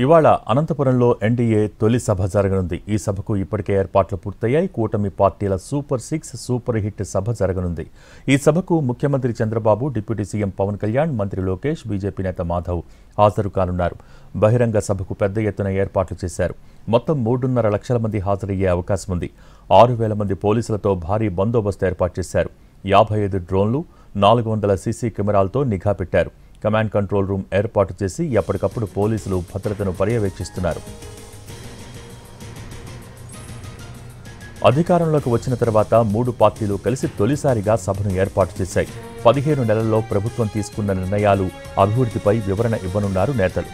ఇవాళ అనంతపురంలో ఎన్డీఏ తొలి సభ జరగనుంది. ఈ సభకు ఇప్పటికే ఏర్పాట్లు పూర్తయ్యాయి. కూటమి పార్టీల సూపర్ 6 సూపర్ హిట్ సభ జరగనుంది. ఈ సభకు ముఖ్యమంత్రి చంద్రబాబు, డిప్యూటీ సీఎం పవన్ కళ్యాణ్, మంత్రి లోకేష్, బీజేపీ నేత మాధవ్ హాజరు కానున్నారు. బహిరంగ సభకు పెద్ద ఎత్తున ఏర్పాట్లు చేశారు. మొత్తం 3.5 లక్షల మంది హాజరయ్యే అవకాశం ఉంది. 6,000 మంది పోలీసులతో భారీ బందోబస్తు ఏర్పాటు చేశారు. 55 డ్రోన్లు, 400 సీసీ కెమెరాలతో నిఘా పెట్టారు. కమాండ్ కంట్రోల్ రూమ్ ఏర్పాటు చేసి ఎప్పటికప్పుడు పోలీసులు భద్రతను పర్యవేక్షిస్తున్నారు. అధికారంలోకి వచ్చిన తర్వాత 3 పార్టీలు కలిసి తొలిసారిగా సభను ఏర్పాటు చేశాయి. 15 నెలల్లో ప్రభుత్వం తీసుకున్న నిర్ణయాలు, అభివృద్ధిపై వివరణ ఇవ్వనున్నారు నేతలు.